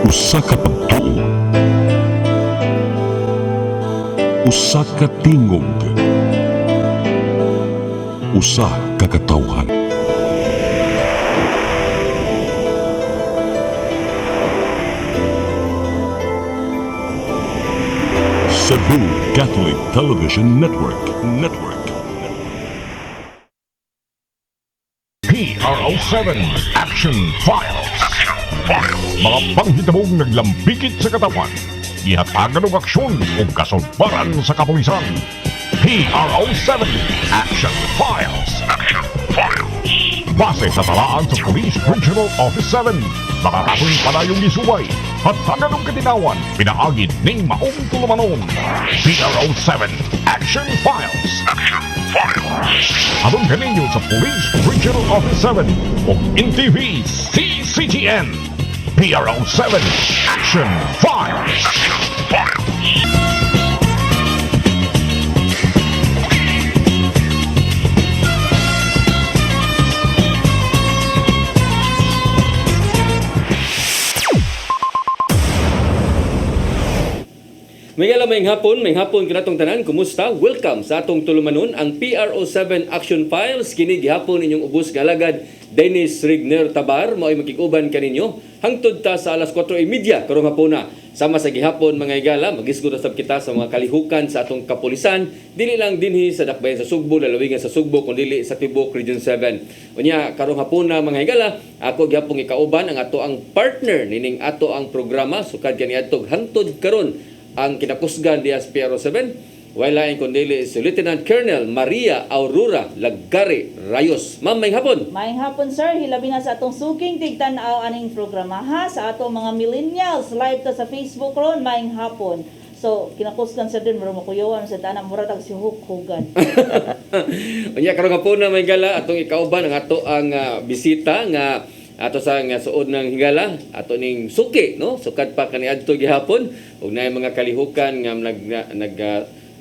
Usa ka pagtuo, usa ka tingog, usa ka katawhan. Cebu Catholic Television Network. PRO7 Action Files. Mga panghitabong naglambikit sa katawan, ihatagan ng aksyon o kasulbaran sa kapulisan. PRO7 Action Files. Base sa talaan sa Police Regional Office 7, makakasong panayong isuway at taganong katinawan, pinaagid ng maong tulumanon. PRO7 Action Files. Abang kaninyo sa Police Regional Office 7 o NTV CCTN. PRO7 Action Files. May hapon kinatong tanan, kumusta? Welcome sa atong tulumanon ang PRO7 Action Files. Kini gihapon inyong ubos galagad Dennis Rigner Tabar mao ay makikuban kaninyo hangtod ta sa alas 4:30 karong hapuna. Sama sa gihapon mga igala, magisgot sab kita sa mga kalihukan sa atong kapulisan, dili lang dinhi sa dakbayan sa Sugbo, lalawigan sa Sugbo kundi sa Tibok Region 7. Unya karong hapuna mga igala, ako gihapon ikauban ang ato ang partner nining ato ang programa sukad kaniadtog hangtod karon ang kinakusgan diya sa PRO7. Walain kundi si Lieutenant Colonel Maria Aurora Lagari Rayos. Ma'am, may hapon. Maayong hapon, sir. Hilabi na sa atong suking tigtanaw aning programa ha sa atong mga millennials. Live ta sa Facebook ron, maayong hapon. So, kinakusgan sa din, mura makuyawan sa tanang mura tag si Hugan. Unya karong hapon na may gala atong ikauban ang ato ang bisita nga ato sa nga suod ng higala ato ning suki no sukad pa kaniadto gihapon ug naay mga kalihukan nga nag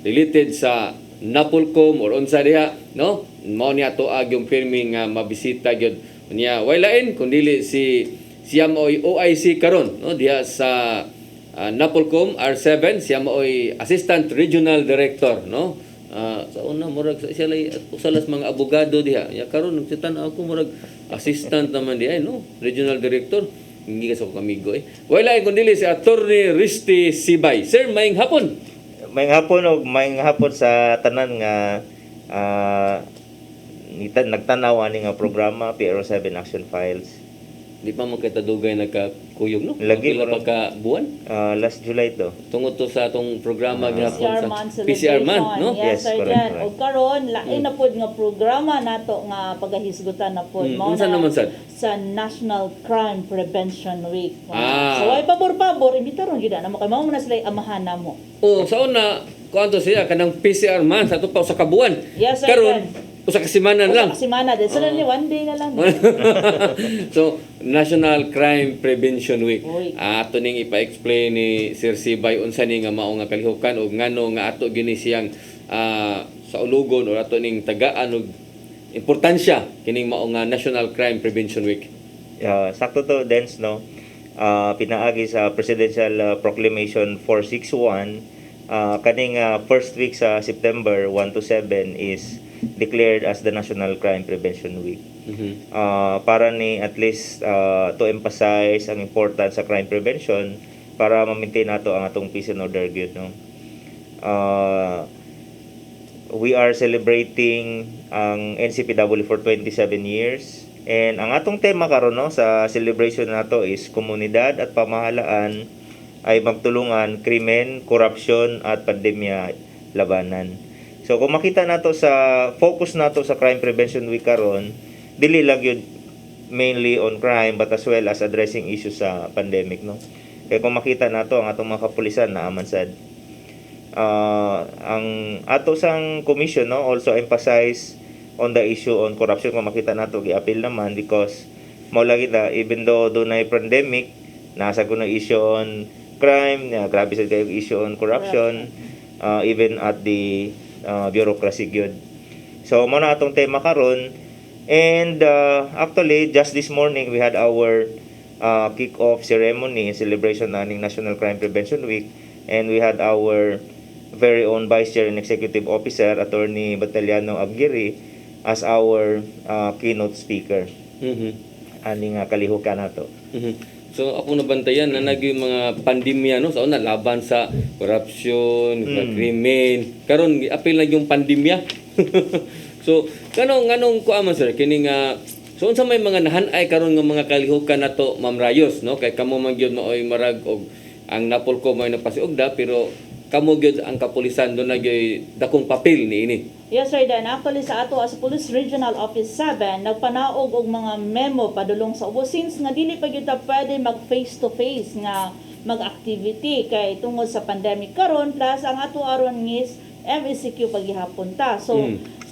related sa Napolcom or unsa diha no mao ni ato yung pirmi nga mabisita gyud unya way lain kundi siya mo'y OIC karon no diha sa Napolcom R7 siya mo'y Assistant Regional Director no. Sa una murag siya lay usalas mga abogado diha ya karon nagsitan ako murag assistant naman diha no regional director hindi ka sa kamigo wala kundi si Attorney Risty Sibay. Sir, maayong hapon. Maayong hapon sa tanan nga nagtanaw ani nga programa PRO7 Action Files. Di pa mo kita dugay nagkakuyog no? Lagi Pila mo pa ka buwan? Last July to. Tungod to sa atong programa gihapon PCR sa month PCR celebration. month no? Yes, sir, correct, yan. correct. O karon lain na pod nga programa nato nga pagahisgutan na pod. Mao Unsa naman sad? sa National Crime Prevention Week. Ah. So ay pabor imbitaron gyud na mo kay mao man sila amahan namo. O sa una kuanto siya kanang PCR month ato pa sa kabuan. Yes, sir, Karon yan. usa ka semana lang. Kasi mana din sila ni one day na lang. So, National Crime Prevention Week. Uy. Ato ning ipa-explain ni Sir Sibay unsa ni nga mao nga kalihukan o ngano nga ato gini siyang sa ulugon o ato ning tagaan og importansya kining mao nga National Crime Prevention Week. Sakto to Dens no. Pinaagi sa Presidential Proclamation 461 kaning first week sa September 1 to 7 is declared as the National Crime Prevention Week. Para ni at least to emphasize ang importance sa crime prevention para ma-maintain nato ang atong peace and order gyud no. We are celebrating ang NCPW for 27 years and ang atong tema karon no sa celebration nato is komunidad at pamahalaan ay magtulungan krimen, korupsyon at pandemya labanan. So kung makita nato sa focus nato sa Crime Prevention Week karon, dili lang yun mainly on crime but as well as addressing issues sa pandemic no. Kaya kung makita nato ang atong mga kapulisan na amansad. Ang ato sang commission no also emphasize on the issue on corruption. Kung makita nato gi-appeal naman because mao lagi na even though dunay pandemic nasa kuno issue on crime, grabe sa kayo issue on corruption, even at the bureaucracy gyud. So mo na atong tema karon and actually just this morning we had our kick-off ceremony in celebration ng National Crime Prevention Week, and we had our very own Vice Chair and Executive Officer, Attorney Bataliano Abgiri, as our keynote speaker. Aning kalihukan nato. So ako nabantayan na yung mga pandemya no sa una laban sa corruption, sa krimen. Karon apil na yung pandemya. So kanong kuaman sir kini nga so unsa may mga nahanay karon nga mga kalihukan nato Ma'am Rayos no kay kamo man gyud maoy marag og ang Napolcom may napasiugda pero kamo gyud ang kapulisan do na gyud dakong papel niini. Yes, sir. Then, actually, sa ato as Police Regional Office 7, nagpanaog og mga memo padulong sa ubo. Since nga dili pa gyud ta pwede mag face-to-face nga mag-activity kay tungod sa pandemic karon plus ang ato aron ngis MSCQ paghihapon ta. So,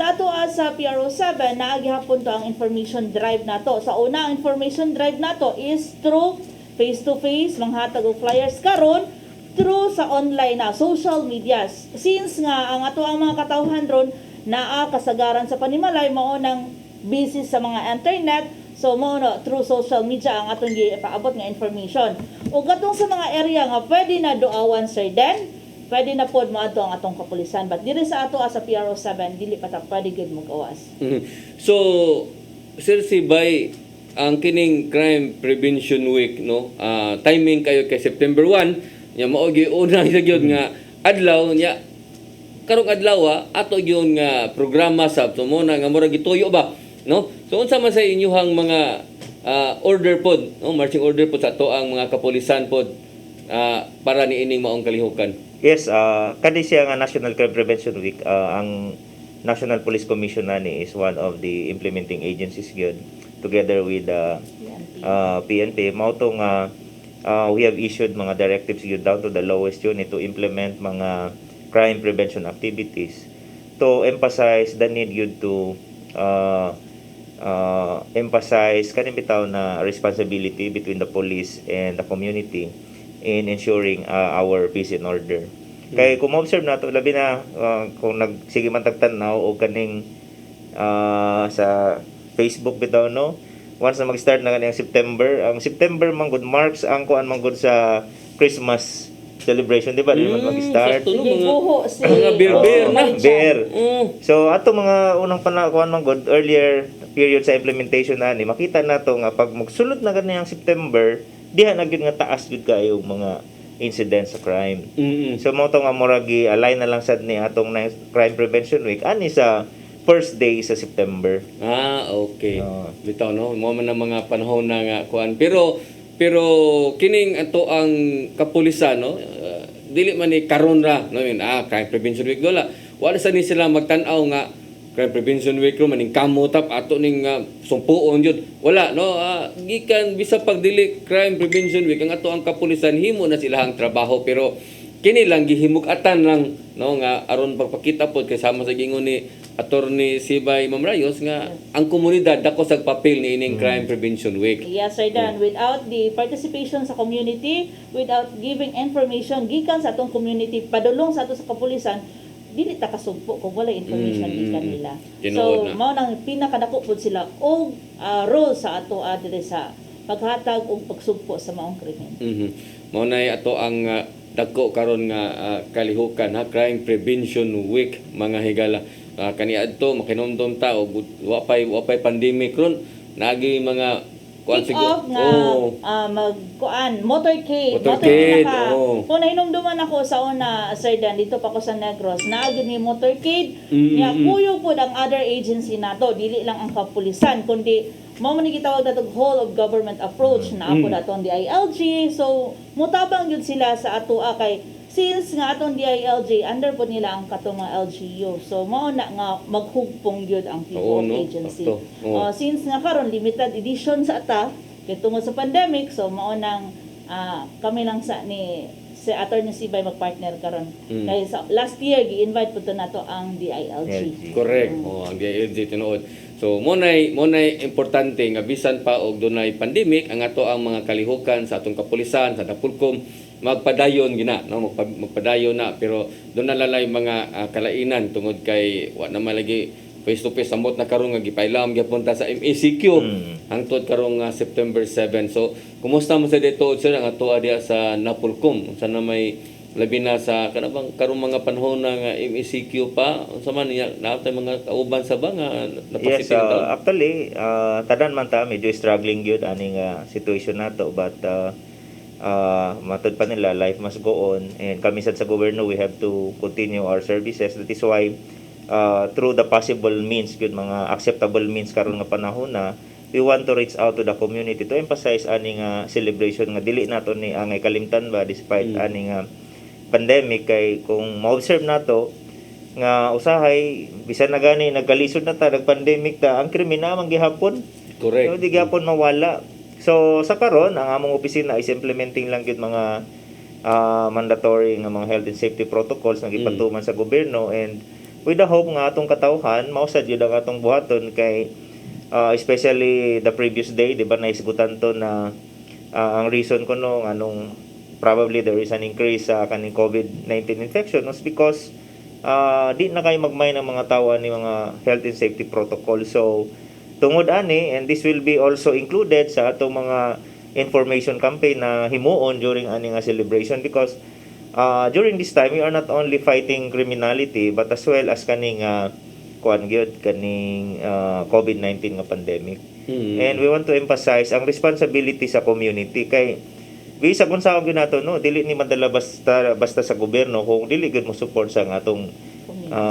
sa ato sa PRO 7, naagihapon to ang information drive nato. Sa una, ang information drive nato is through face-to-face, manghatag og flyers karon through sa online na social medias. Since nga ang ato ang mga katawhan ron naa kasagaran sa panimalay mao nang busy sa mga internet, so mao no through social media ang atong gipaabot nga information. Ug atong sa mga area nga pwede na duawan sir den, pwede na pod moadto ang atong kapulisan, but diri sa ato sa PRO 7 dili pa ta pwede gid magawas. So Sir Sibay, ang kining Crime Prevention Week no timing kayo kay September 1 nya mao gyud una gyud nga adlaw nya karong adlaw ato gyud nga programa sa tumona nga murag gituyo ba no. So unsa man sa inyuhang mga order pod no marching order pod sa ato ang mga kapulisan pod para niining maong kalihukan. Yes, kani siya nga National Crime Prevention Week, ang National Police Commission nani is one of the implementing agencies gyud together with PNP. Mao to nga we have issued mga directives gyud down to the lowest unit to implement mga crime prevention activities to emphasize the need gyud to emphasize kaning bitaw na responsibility between the police and the community in ensuring our peace and order. Kay kung ma-observe nato labi na kung nagsige man tagtanaw o kaning sa Facebook bitaw no, once na mag-start na kaniyang September, ang September man good marks ang kuan man good sa Christmas celebration, di ba? Di man mag-start. Gibuho si Mga beer na. Beer. So ato mga unang panahon man good earlier period sa implementation na ni makita nato nga pag magsulod na kaniyang September, diha na gyud nga taas gyud kayo mga incidents sa crime. So mo to nga muragi align na lang sad ni atong Crime Prevention Week ani sa first day sa September. Okay. Bitaw no, mo man ang mga panahon na nga kuan. Pero kining ato ang kapulisan no, dili man ni karon ra no yun Crime Prevention Week wala sa ni sila magtan-aw nga Crime Prevention Week ro maning kamotap ato ning sumpuon jud wala no gikan bisa pag dili Crime Prevention Week ang ato ang kapulisan himo na silahang trabaho pero kini lang gihimug-atan lang no nga aron pagpakita pod kay sama sa gingon ni Attorney Sibay Ma'am Rayos nga ang komunidad dako sa papel ni ining Crime Prevention Week. Yes, sir Dan. Without the participation sa community, without giving information gikan sa atong community padulong sa ato sa kapulisan, dili ta kasugpo kung wala information gikan nila. So mao nang pinakadako pud sila og role sa ato diri sa paghatag og pagsugpo sa maong krimen. Mao nay ato ang dagko karon nga kalihukan Crime Prevention Week mga higala. Kaniadto makinomdom ta og wapay pandemic ron nagi mga kuan siguro motorcade kung nahinumduman ako sa una sir Dan dito pa ko sa Negros naagid ni motorcade niya kuyog po ang other agency nato dili lang ang kapulisan kundi mao man gitawag nato whole of government approach na ako nato ang DILG so mutabang gyud sila sa ato kay since nga atong DILG under po nila ang katong mga LGU so mao na nga maghugpong gyud ang people agency since nga karon limited edition sa ata kay tungod sa pandemic so mao nang kami lang sa Attorney Sibay magpartner karon kay last year gi-invite pud nato ang DILG. Correct. Ang DILG tinuod. So mo nay importante nga bisan pa og dunay pandemic ang ato ang mga kalihukan sa atong kapulisan sa Napolcom magpadayon gina no magpadayon na pero doon na lalay mga kalainan tungod kay wa na malagi face to face samot na karon nga gipailam gyapon ta sa MECQ hangtod karong September 7. So kumusta mo sa dito sir ang ato diha sa Napolcom unsa na may labi na sa kanabang karong mga panahon nga MECQ pa unsa man niya naatay mga kauban sa ba nga Yes, napasiting actually, tanan man ta medyo struggling gyud aning situation nato, but matud pa nila, life must go on, and kami sad sa gobyerno we have to continue our services. That is why through the possible means, good mga acceptable means karon nga panahon na, we want to reach out to the community to emphasize aning celebration nga dili nato ni angay kalimtan ba despite aning pandemic. Kay kung ma-observe nato nga usahay bisan na gani nagkalisod na ta nag-pandemic ta, ang krimen na man gihapon. correct So di gyapon mawala. So sa karon ang among opisina is implementing lang gyud mga mandatory nga mga health and safety protocols nga gipatuman sa gobyerno, and with the hope nga atong katawhan mausad gyud ang atong buhaton. Kay especially the previous day, di ba, naisgutan to na ang reason ko no anong probably there is an increase sa kaning COVID-19 infection was because di na kayo magmay ng mga tao ni mga health and safety protocol. So tungod ani, and this will be also included sa atong mga information campaign na himuon during ani nga celebration, because during this time we are not only fighting criminality but as well as kaning kuan gyud kaning COVID-19 nga pandemic. And we want to emphasize ang responsibility sa community. Kay bisa kung sa gyud nato no, dili ni madala basta sa gobyerno kung dili gyud mo support sa atong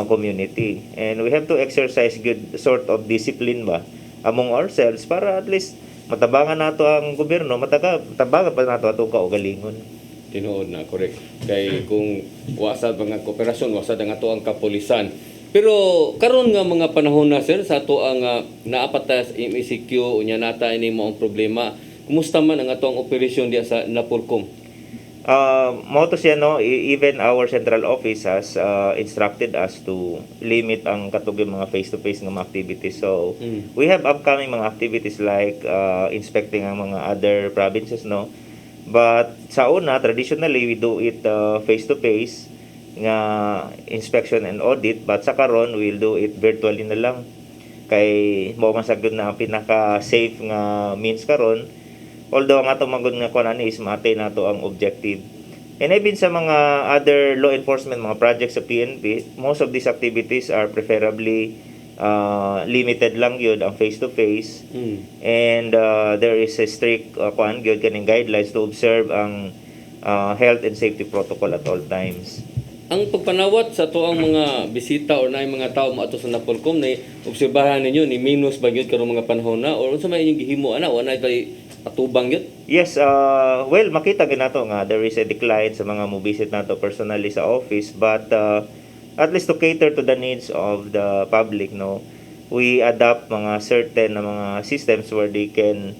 community. And we have to exercise good sort of discipline ba among ourselves para at least matabangan nato ang gobyerno, matabangan pa nato atong kaugalingon. tinuod na correct kay kung wasad mga kooperasyon wasad ang ato ang kapulisan. Pero karon nga mga panahon na sir sa ato ang naapat ta sa MECQ unya nata ini mo ang problema, kumusta man ang ato ang operasyon diya sa Napolcom? Mo to siya no, even our central office has instructed us to limit ang katugong mga face-to-face nga mga activities. So we have upcoming mga activities like inspecting ang mga other provinces no. But sa una, traditionally we do it face-to-face nga inspection and audit, but sa karon we'll do it virtually na lang. Kay mo masagod na ang pinaka-safe nga means karon. Although ang atong magod nga kuan is mate nato ang objective. And even sa mga other law enforcement mga projects sa PNP, most of these activities are preferably limited lang yun ang face to face. And there is a strict kuan gyud kaning guidelines to observe ang health and safety protocol at all times. Ang pagpanawat sa ato ang mga bisita or na mga tao mo ato sa Napolcom na obserbahan ninyo ni minus ba gyud karong mga panahon na or unsa may inyong gihimo ana wala kay atubang yun? Yes, well, makita ginato nga there is a decline sa mga mobisit nato personally sa office, but at least to cater to the needs of the public, no, we adapt mga certain na mga systems where they can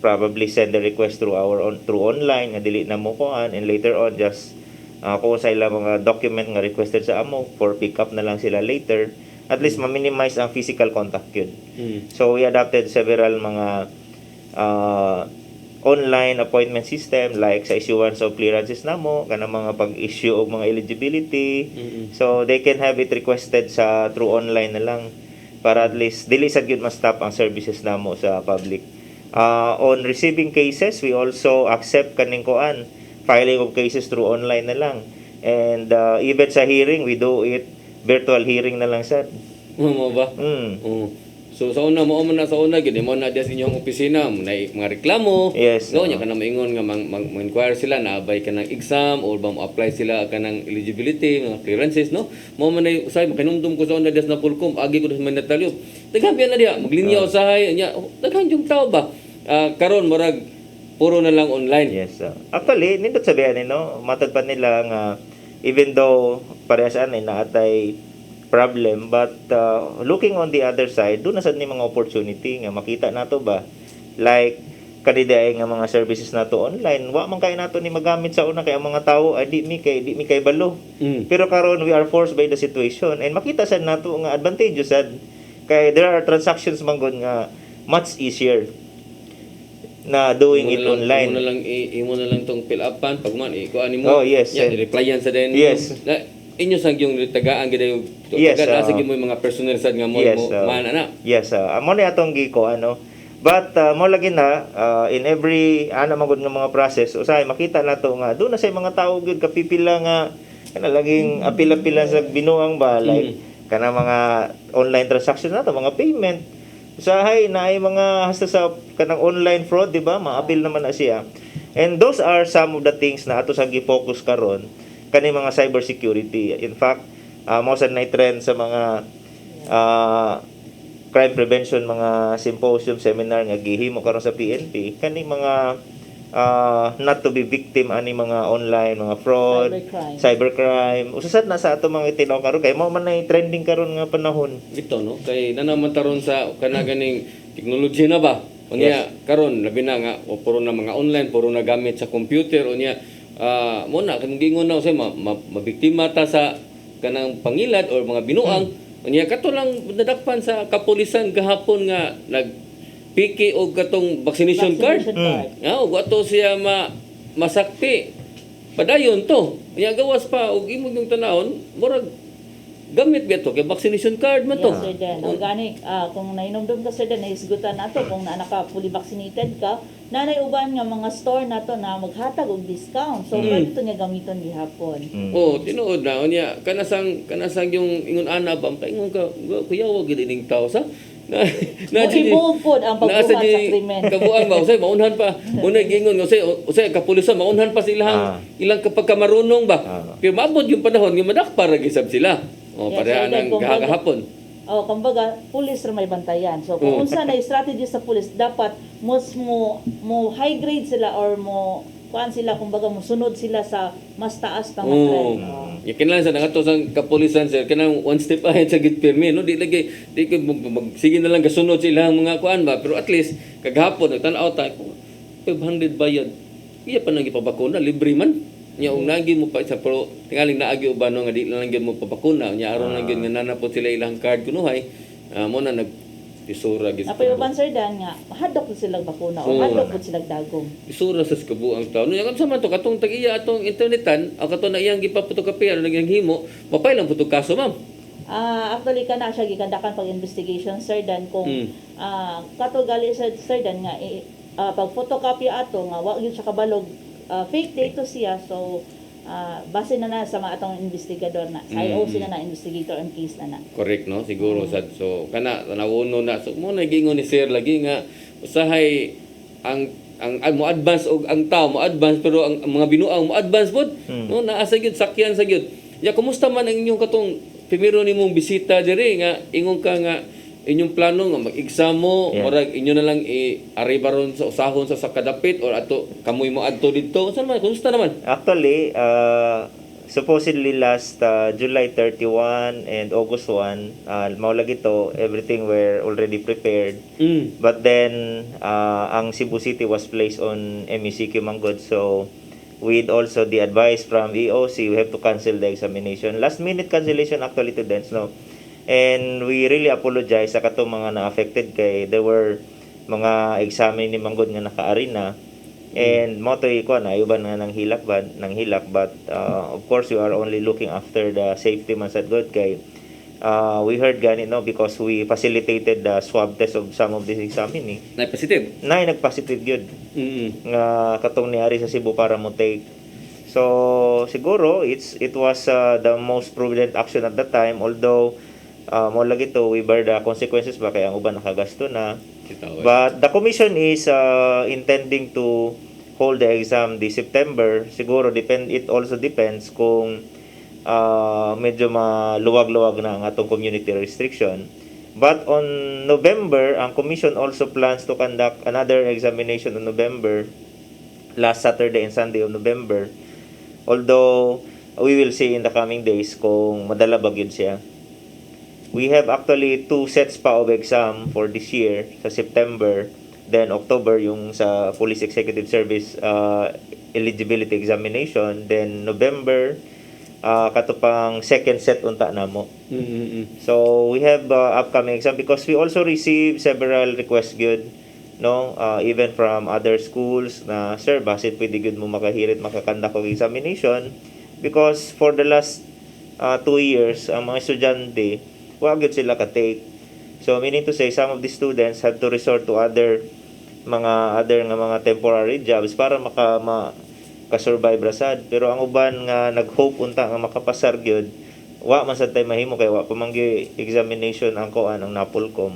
probably send the request through through online nga dili na mo kuan, and later on just kung sa ilang mga document nga requested sa amo for pick up na lang sila later, at least ma-minimize ang physical contact yun. So we adapted several mga online appointment system like sa issuance of clearances namo kana mga pag-issue og mga eligibility. So they can have it requested sa through online na lang para at least dili sad gyud ma-stop ang services namo sa public. On receiving cases, we also accept kaning kuan filing of cases through online na lang, and even sa hearing we do it virtual hearing na lang sad. Mo ba? So sa una mo na sa una gid mo na diya sa inyong opisina na mga reklamo. Yes. No, nya kana maingon nga mag-inquire sila na abay ka ng exam or ba mo apply sila ka ng eligibility, mga clearances, no? Mo man ay usay makinumdum ko sa una diya sa Napolcom, agi ko sa Mandatalyo. Daghan na diya, maglinya usahay nya. Daghan yung tao ba? Karon murag puro na lang online. Yes. Actually, nindot sabihan ni no, matad pa nila nga even though parehas ani naatay problem, but looking on the other side, doon na sad ni mga opportunity nga makita nato ba like kaniday nga mga services nato online, wa man kay nato ni magamit sa una kay ang mga tawo ay di mi kay balo. Pero karon we are forced by the situation, and makita sad nato nga advantageous sad kay there are transactions manggod nga much easier na doing it online. Imo na lang tong fill upan pag man kuan nimo. Oh, yes. Yeah, replyan sa din. Yes. inyo sang yung tagaan gid yung Yes, tagaan sa mo yung mga personnel sad nga mo yes, man ana. Yes, amo ni atong giko ano. But mo lagi na in every ana magud nga mga process usahay makita nato nga do na say mga tawo gyud kapipila nga kana laging apila-pila sa binuang balay kana mga online transaction nato mga payment usahay na ay mga hasta sa kanang online fraud di ba maapil naman na siya. And those are some of the things na ato sa gi-focus karon kani mga cyber security. In fact, mo sa trend sa mga crime prevention mga symposium seminar nga gihimo karon sa PNP kani mga not to be victim ani mga online mga fraud cybercrime usasad na sa ato mga itinaw karon kay mo man nay trending karon nga panahon Ito no kay nanaman taron sa kana ganing teknolohiya na ba unya karon labi na nga o puro na mga online puro na gamit sa computer unya mo na kung gingon na say mabiktima ta sa kanang pangilad or mga binuang unya kato lang nadakpan sa kapulisan gahapon nga nagpiki og katong vaccination card. O ato siya masakti. Padayon to. Unya gawas pa og imong yung tanawon murag gamit biya to kay vaccination card man to. Yes, sir, then. Organic, kung nainomdom ka, sir, then, naisgutan na to, kung naka fully vaccinated ka, nanay uban nga mga store na to na maghatag og discount. So, pwede to niya gamiton gihapon. Tinuod na unya kanasang yung ingon ana ba paingon ka kuya wag gid ining tao sa Mo-evolve po ang pagbuhat sa krimen. Kabuang ba usay maunhan pa una gingon usay kapulisan maunhan pa sila ilang kapag kamarunong ba pero maabot yung panahon nga madakpar gisab sila pareha nang gahapon. Kumbaga, pulis ra may bantayan. So, kung unsa na strategy sa pulis, dapat mo high grade sila or mo kuan sila, kumbaga mo sunod sila sa mas taas pa nga trend. Ya kinahanglan sa nangato sang kapulisan sir kanang one step ahead sa gid pirmi no di ko sige na lang gasunod sa ilang mga kuan ba pero at least kaghapon tan-aw ta 500 bayad. Iya pa nang ipabakuna libre man. Nya ug nagi mo pa sa pro tingaling naagi uban nga di lang gyud mo pabakuna nya aron lang gyud nga nanapot sila ilang card kunuhay mo na nagpisura gid. Apoy uban sir dan nga hadok sila bakuna o hadok pud sila dagom. Pisura sa kabuang taon. Nya sa man to katong tag-iya atong internetan o kato na iyang gipaputokapi ano nang himo mapay lang puto kaso ma'am. Actually kana siya gikandakan pag investigation sir dan kung kato gali sir dan nga pag photocopy ato nga wa gyud siya kabalog fake data siya so base na sa mga atong investigador na IOC na investigator and case na. Correct no siguro sad so kana nawuno na so mo nagingon ni sir lagi nga usahay ang mo advance og ang tao mo advance pero ang mga binuang mo advance pod no naa sa gyud sakyan sa gyud ya kumusta man ang inyong katong primero nimong bisita diri nga ingon ka nga inyong plano nga mag-exam mo murag inyo na lang i-arriba ron sa usahon sa kadapit or ato kamoy mo adto didto unsa man kumusta naman actually supposedly last July 31 and August 1 mao lagi to everything were already prepared but then ang Cebu City was placed on MECQ Manggod so with also the advice from EOC we have to cancel the examination last minute cancellation actually to dance no. And we really apologize sa katong mga na-affected kay there were mga examen ni Manggod nga nakaari na and mo to iko na uban nga nang hilak but of course we are only looking after the safety man sad God kay we heard ganit no because we facilitated the swab test of some of these examen ni nagpositive gyud nga katong niari sa Cebu para mo take so siguro it was the most prudent action at that time although mo lagi to we bear the consequences ba kaya ang uban nakagasto na but the commission is intending to hold the exam this September siguro it also depends kung medyo maluwag-luwag na ang atong community restriction but on November ang commission also plans to conduct another examination on November last Saturday and Sunday of November although we will see in the coming days kung madala ba gyud siya. We have actually 2 sets pa of exam for this year sa September then October yung sa Police Executive Service eligibility examination then November katupang second set unta namo. So we have upcoming exam because we also receive several requests gyud no even from other schools na sir basit pwede gyud mo makahirit makakandak og examination because for the last 2 years, ang mga estudyante, wa gyud sila ka-take. So meaning to say, some of the students have to resort to other nga mga temporary jobs para ka-survive rasad. Pero ang uban nga nag-hope unta nga makapasar gyud, wa man sad tay mahimo kay wa pa manggi examination ang kuan ang Napolcom.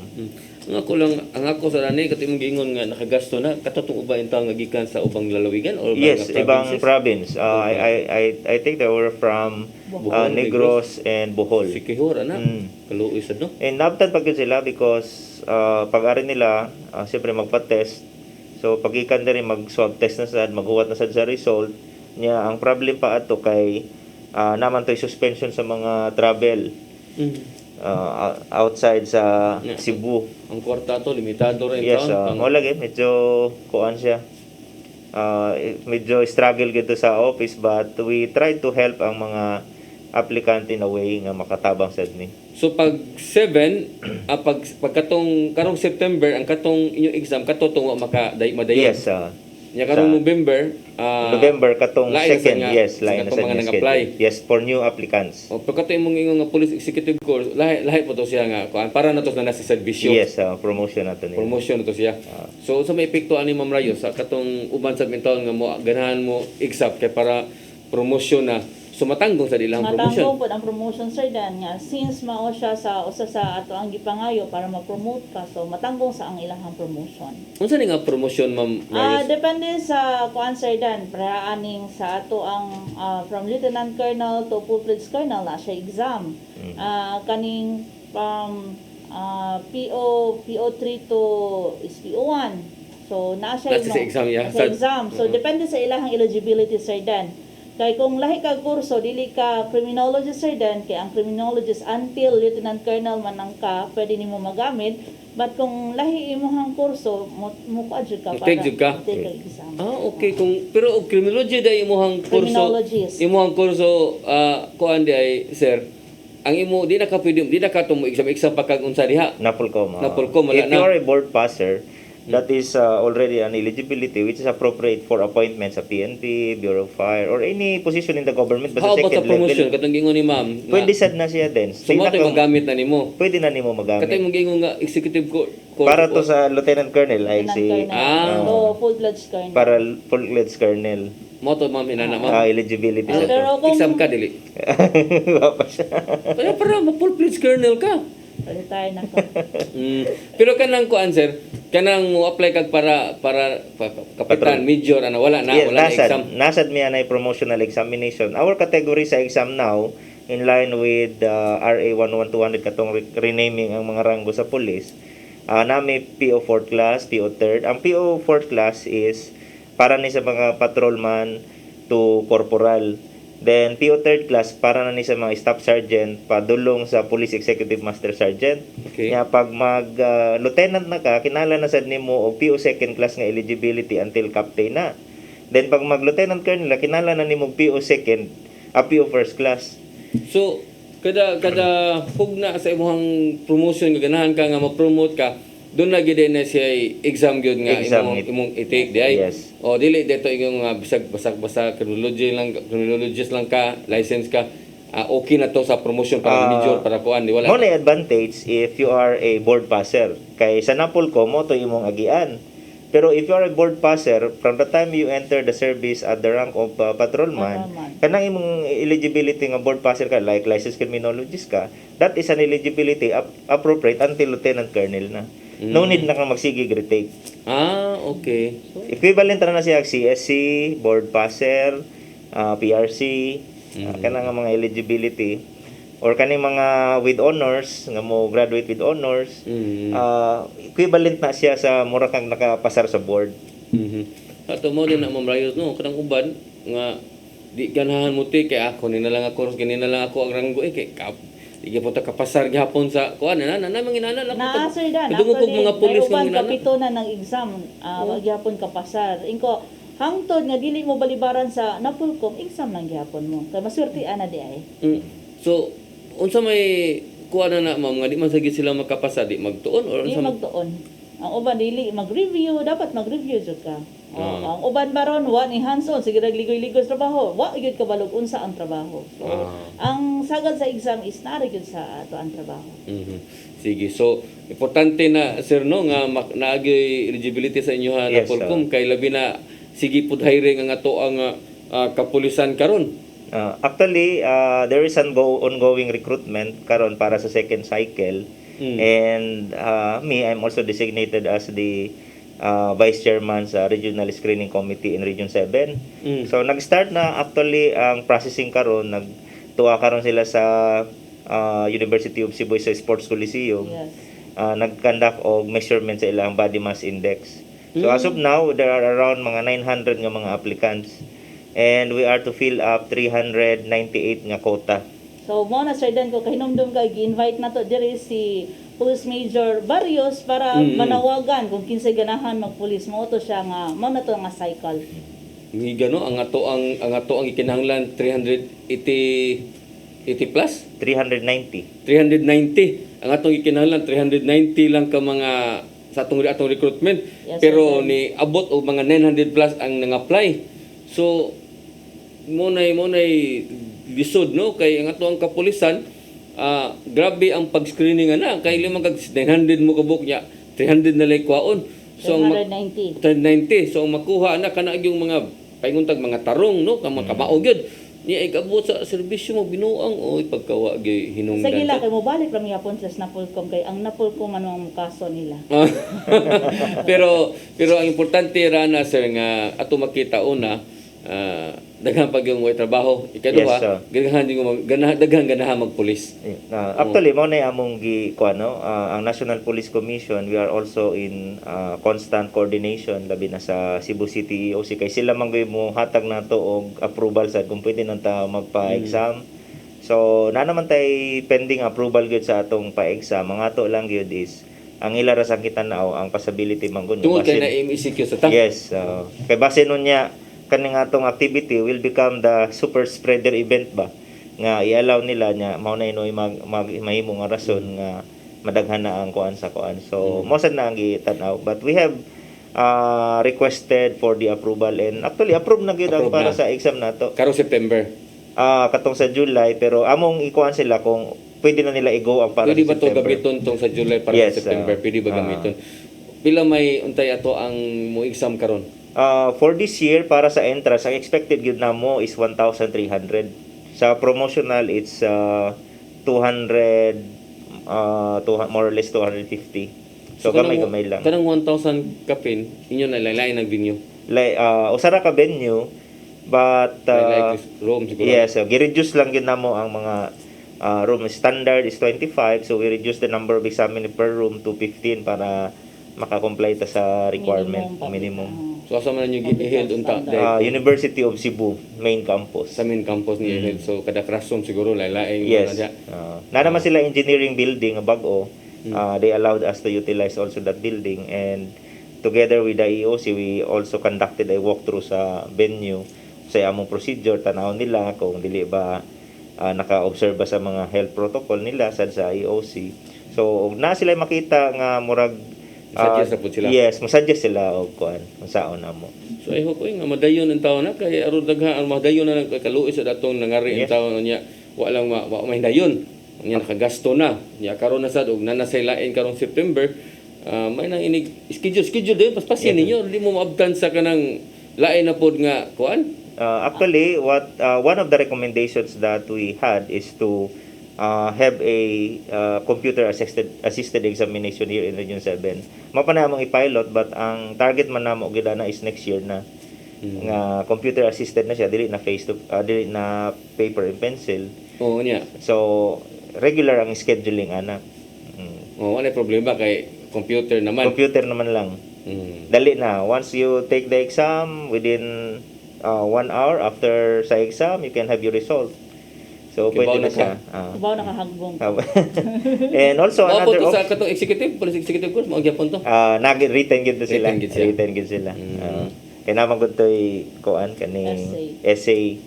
Ang ako sa nani katong gingon nga nakagasto na katotong uba in taon nga gikan sa ubang lalawigan or Yes, mga ibang provinces? province. I think they were from Bohol, Negros and Bohol. Sikihor ana. Kaluoy sad no. And nabtan pag yun sila because pag-ari nila, siyempre magpa-test. So pag-ikan na rin mag-swab test na sad, maghuwat na sad sa result niya. Ang problem pa ato kay naman to'y suspension sa mga travel outside sa Yeah. Cebu. Ang kwarta to limitado rin Yes, taon. mo lagi medyo kuan siya. Medyo struggle gito sa office but we try to help ang mga applicant in a way nga makatabang sad ni. So pag 7 pagkatong karong September ang katong inyong exam katotong wa madayon. Yes, Nya karong sa- November November katong lain na second, sa nga- yes, sa lain na katong sa mga new nag-apply. schedule. Yes, for new applicants. o pagkatong imong ingon nga police executive course lahi po to siya nga kuan para na to na nasa serbisyo. Yes, promotion nato nila. Promotion to siya. So sa may epekto ani Ma'am Rayo sa katong uban sa mintaon nga mo ganahan mo exam kay para promotion na sumatanggong sa ilang promotion. Matanggong po ang promotion sir dan nga since mao siya sa usa sa ato ang gipangayo para ma-promote ka so matanggong sa ang ilahang promotion. Unsa ni nga promotion Ma'am Rayo? Depende sa kuan sir dan para aning sa ato ang from lieutenant colonel to full-fledged colonel na siya exam. Kaning from PO3 to SPO1. So na siya That's sa exam, yeah. Sa exam. So depende sa ilahang eligibility sir dan. Kay kung lahi ka kurso, dili ka criminologist sir dan, kay ang criminologist until lieutenant colonel man ang ka, pwede nimo magamit. But kung lahi imuhang kurso, mo ka jud ka Take jud ka? take ka exam. Okay pero og criminology day imuhang kurso. Criminologist. Imuhang kurso kuan di ay sir. Ang imo di na ka pwede di na ka tumo exam pa kag unsa diha. Napolcom. Napolcom, wala If na. you are a board passer, that is already an eligibility which is appropriate for appointment sa PNP, Bureau of Fire, or any position in the government. But How sa about sa second promotion level, katong gingon ni ma'am? pwede sad na siya din. Sumoto magamit na nimo. Pwede na nimo Katay magamit. mo gingon nga executive course. Para to sa Lieutenant Colonel, ay si Full-fledged colonel. para full-fledged Colonel. Moto ma'am inana ma'am. Eligibility sa Pero to. kung Exam ka dili. Wala pa siya. Kaya para ma-full-fledged colonel ka. retire na ko. Pero kanang kuan sir, kanang mo apply kag para kapitan, Patrol. major ana wala na Yes, wala na exam. nasad miya na promotional examination. Our category sa exam now, in line with RA 11200 katong renaming ang mga ranggo sa police, nami PO 4th class, PO 3rd. Ang PO 4th class is para ni sa mga patrolman to corporal. Then PO 3rd class para na ni sa mga staff sergeant padulong sa police executive master sergeant. Okay. Kaya pag mag lieutenant na ka, kinahanglan na sad nimo og PO 2nd class nga eligibility until captain na. Then pag mag lieutenant colonel, kinahanglan na nimo PO 2nd, PO 1st class. So kada hugna sa imong promotion nga ganahan ka nga ma-promote ka, doon na gid na siya exam gyud nga Exam imong i-take di ay. Yes. O dili dito yung bisag basa criminologist lang ka, license ka. Okay na to sa promotion para major para kuan di wala. Mo na advantage if you are a board passer. Kay sa Napolcom mo to imong agian. Pero if you are a board passer, from the time you enter the service at the rank of patrolman, kanang imong eligibility nga board passer ka, like licensed criminologist ka, that is an eligibility appropriate until lieutenant colonel na. No need na kang magsigig retake. Okay. So, Equivalent na siya CSC, board passer, PRC, kanang mga eligibility. Or kaning mga with honors, nga mo graduate with honors, equivalent na siya sa mura kang nakapasar sa board. Ato mo din na Ma'am Rayos no kanang uban nga di ganahan mo ti kay ako ni na lang ako ganina lang ako ang ranggo kay di gyud ta kapasar gihapon sa kuan na namang inana lang Na sir dan. Dugog mga pulis nga uban inana. kapito na ng exam, wag gyapon kapasar. Inko hangtod nga dili mo balibaran sa Napolcom, exam lang gyapon mo. Kay maswerte ana di ay. So unsa may kuan na ma'am nga di man sagid sila makapasa di magtuon or Di unsa magtuon. Ang uban dili mag-review, dapat mag-review jud ka. Ang uban baron wa ni hands-on sige nagligoy-ligoy sa trabaho. Wa gyud kabalog unsa ang trabaho. So ang sagad sa exam is nara gyud sa ato ang trabaho. Mhm. Sige. So importante na sir no nga naagay eligibility sa inyo ha na Yes, Polcom kay labi na sige pud hiring ang ato ang kapulisan karon. Actually, there is an ongoing recruitment karon para sa second cycle. And me, I'm also designated as the Vice Chairman sa Regional Screening Committee in Region 7. So, nag-start na actually ang processing karon. Nagtuwa karon sila sa University of Cebu sa Sports Coliseum. Yes. Nag-conduct og measurement sa ilang body mass index. So, as of now, there are around mga 900 nga mga applicants. And we are to fill up 398 nga quota. So mo na sir Dan ko kahinumdum kay gi-invite nato diri si Police Major Barrios para manawagan kung kinsay ganahan magpulis mo to siya nga mo na to nga cycle. Ni gano ang ato ang ikinahanglan 380 plus 390. 390 ang atong ikinahanglan 390 lang ka mga sa atong recruitment. Yes, Pero sir. ni abot og mga 900 plus ang nang-apply. So mo nay lisod no kay ang ato ang kapulisan grabe ang pag-screening ana kay limang kag 900 mo kabuk niya 300 na lay kwaon. So ang 190. 390 so ang makuha na kana yung mga painguntag mga tarong no ka mga kamao gyud niya ay kabot sa serbisyo mo binuang oy pagkawa gyud hinungdan. Sige lang kay mo balik ra mi hapon sa Napolcom kay ang Napolcom ano ang kaso nila. pero ang importante ra na sir nga ato makita una daghan pag yung way trabaho ikaduha Yes, sir. daghan ganahan magpulis. Actually, mo na among ang National Police Commission, we are also in constant coordination labi na sa Cebu City EOC kay sila man gyud mo hatag nato og approval sa kung pwede nang ta magpa-exam. So, na naman tay pending approval gyud sa atong pa-exam. Ang ato lang gyud is ang ila ra sa kitanaw ang possibility man gud. Tungod kay na MCQ sa ta. Yes, kay base nun niya kaning atong activity will become the super spreader event ba nga i-allow nila nya mao na inoy mahimo nga rason nga madaghan na ang kuan sa kuan. So mo sad na ang gitan-aw, but we have requested for the approval and actually approve na gyud ang Approve para na. sa exam nato Karong September. katong sa July, pero among ikuan sila kung pwede na nila i-go ang para Pwede sa ba to September. gamiton tong sa July para Yes, sa September? Pwede ba gamiton? Pila may untay ato ang mo exam karon? For this year, para sa entrance, ang expected yun na mo is 1,300. Sa promotional, it's 200, more or less 250. So, gamay-gamay lang. Kanang 1,000 kapin, inyo na lain ang venue. Usara ka venue, but Like room siguro. yes, gi-reduce lang yun na mo ang mga room. Standard is 25, so we reduce the number of examiner per room to 15 para makakomply ta sa requirement minimum. So asa man ninyo i-held unta University of Cebu main campus. sa main campus ni i-held. So kada classroom siguro lain Yes. Na naman sila engineering building bago. They allowed us to utilize also that building, and together with the EOC we also conducted a walkthrough sa venue sa among procedure, tanaw nila kung dili ba naka-observe ba sa mga health protocol nila sad sa EOC. So ug na sila makita nga murag Suggest na po sila. Yes, mo-suggest sila og kuan kung saon na mo. So I hope nga madayon ang taon na kay aron daghan ang madayon na kaluoy sa datong nangari ang Yes. taon niya wa lang mahindayon. Nya nakagasto na. Nya karon na sad og nanasay lain karong September. May nang inig schedule din paspasin ninyo di mo maabtan sa kanang lain na pod nga kuan. Actually, one of the recommendations that we had is to have a computer assisted examination here in Region 7. Mapa na among i-pilot, but ang target man namo gid na is next year na. Nga computer assisted na siya, dili na dili na paper and pencil. Oo niya. So regular ang scheduling ana. Oo wala problema kay computer naman. Computer naman lang. Dali na. Once you take the exam, within 1 hour after sa exam, you can have your result. So, Kibaw pwede na na siya. Kubaw nakahagbong. And also, Mao another po to sa katong police executive course mo gyapon to. nag-written gid to sila. Written gid siya. Written gid sila. Kaya naman gud to'y kuan kaning essay.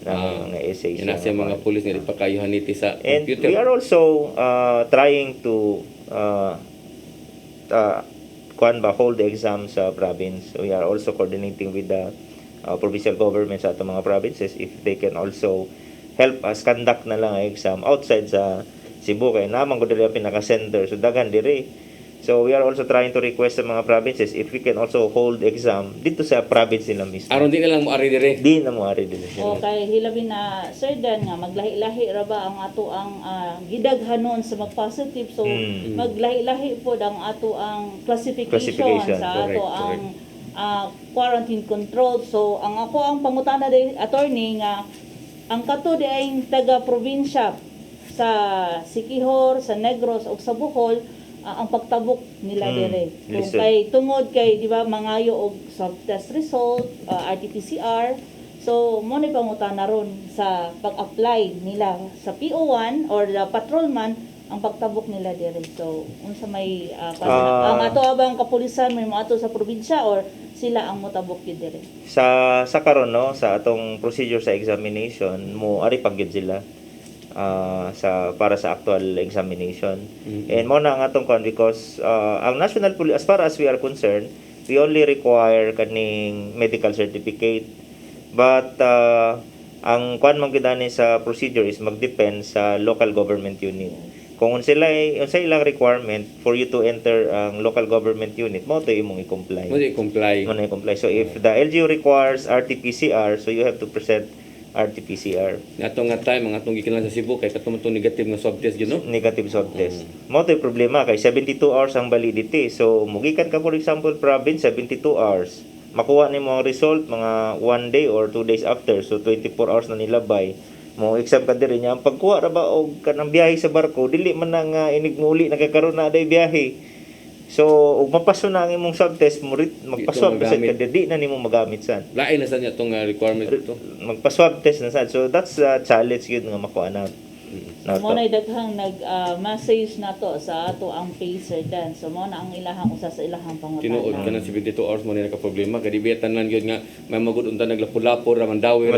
Mga essay. Yan sa mga pulis nga ipakayuhan niti sa And computer. we are also trying to hold the exam sa province. We are also coordinating with the provincial government sa atong mga provinces if they can also help us conduct na lang ang exam outside sa Cebu kay naman ko diri ang pinaka-center so daghan diri. So we are also trying to request sa mga provinces if we can also hold exam dito sa province nila mismo. Aron di na lang mo ari dire. Di na mo ari dili. Okay, hilabi na Sir Dan nga maglahi-lahi ra ba ang ato ang gidaghanon sa mag-positive. So maglahi-lahi po ang ato ang classification sa ato Correct, ang quarantine control. So ang ako ang pangutana din attorney nga ang kato di ay taga-probinsya sa Siquijor, sa Negros o sa Bohol ang pagtabok nila dire. Kung Listen. kay tungod kay di ba mangayo og swab test result, RT-PCR. So mo ni pangutana ron sa pag-apply nila sa PO1 or the patrolman ang pagtabok nila dire. So unsa may ang ato abang kapulisan may ato sa probinsya or sila ang motabok yun dire. Sa karon no sa atong procedure sa examination mo ari pagyud sila para sa actual examination. And mo na ang atong kon because ang National Police as far as we are concerned, we only require kaning medical certificate. But ang kwan man gyud ani sa procedure is magdepend sa local government unit. Kung sila sa ilang requirement for you to enter ang local government unit, mo to imong i-comply. Mo di comply. Mo na i-comply. So if the LGU requires RT-PCR, so you have to present RT-PCR. Ato nga time ang atong gikinahanglan sa Cebu kay katong negative nga swab test yun no. Negative swab test. Mo to problema kay 72 hours ang validity. So mugikan ka for example province 72 hours. Makuha nimo ang result mga 1 day or 2 days after. So 24 hours na nilabay. Mo exam ka diri niya ang pagkuha ra ba og kanang biyahe sa barko dili man na nga inigmuli nagakaroon na day biyahe. So ug mapaso na ang imong swab test mo magpa-swab test ka di na nimo magamit sad. Lain na sa niya tong requirement ito. Magpa-swab test na sad. So that's a challenge yun nga makuha na. Mo na daghang nag-message na to sa ato ang pacer dan. So mo na ang ilahang usa sa ilahang Tinuod ka pangutana. ng 72 hours mo nila ka problema kay dibetan lang gyud nga may magud unta naglapu-lapo ra mandawi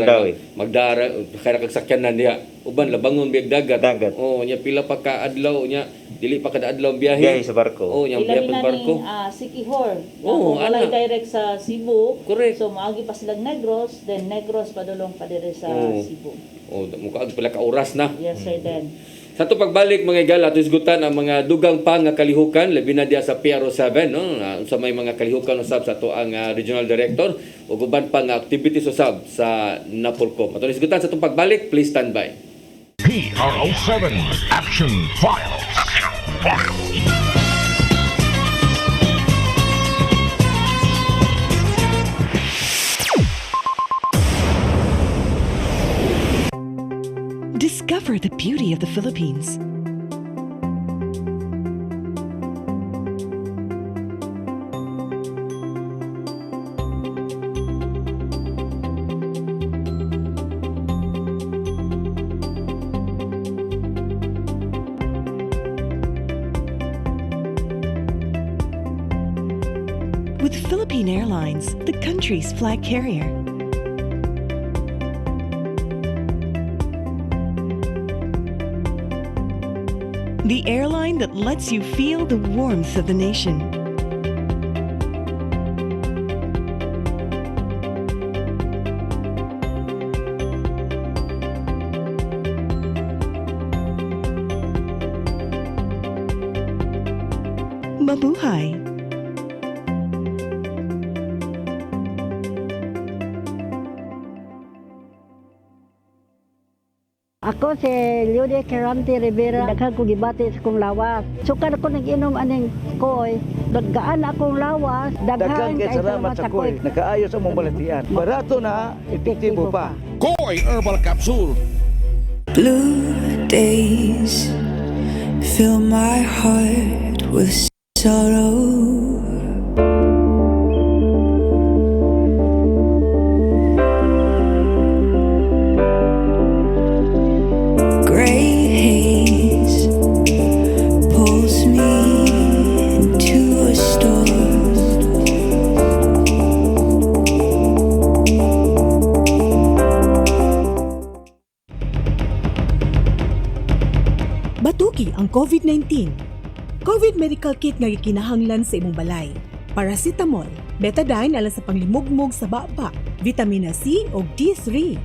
magdara kaya kag sakyanan diha uban labangon biag dagat. Oh nya pila pa ka adlaw nya dili pa kada adlaw Biyahe sa barko. Oh nya biyahe Ilabi sa na barko. ning Siquijor. Oo, Walay ana. direct sa Cebu. Correct. So maagi pa silang Negros, then Negros padulong pa dire sa Oo. Cebu. Oh mukha pila ka oras na. Yes sir Dan. Sa to pagbalik mga igala, ato isgutan ang mga dugang pa nga kalihukan labi na diya sa PRO7 no sa may mga kalihukan usab sa to ang regional director ug uban pa nga activities usab sa Napolcom. Ato isgutan sa to pagbalik, please stand by. PRO7 Action Files. Discover the beauty of the Philippines. With Philippine Airlines, the country's flag carrier. The airline that lets you feel the warmth of the nation. Mabuhay! Ako si Lydia Kerante Rivera, daghan ko gibati sa kong lawas. Sukad ako nag-inom aning koy, daggaan akong lawas, Daghan daghan kay salamat sa koy. Nakaayos ang mong balatian. Barato na, epektibo pa. Koy Herbal Capsule. Blue days fill my heart with sorrow. Gray haze pulls me into a storm. Batuki ang COVID-19. COVID medical kit nga gikinahanglan sa imong balay. paracetamol, betadine alang sa panglimugmog sa baba, vitamina C ug D3,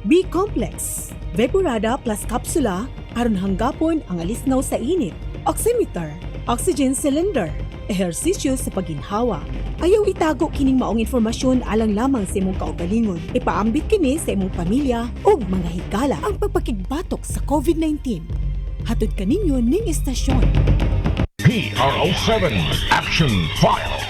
B-complex, Vapurada plus kapsula aron hanggapon ang alisnaw sa init, oximeter, oxygen cylinder, ehersisyo sa pagginhawa. Ayaw itago kining maong informasyon alang lamang sa imong kaugalingon. Ipaambit kini sa imong pamilya ug mga higala ang pagpakigbatok sa COVID-19. Hatod kaninyo ning istasyon. PRO7 Action Files.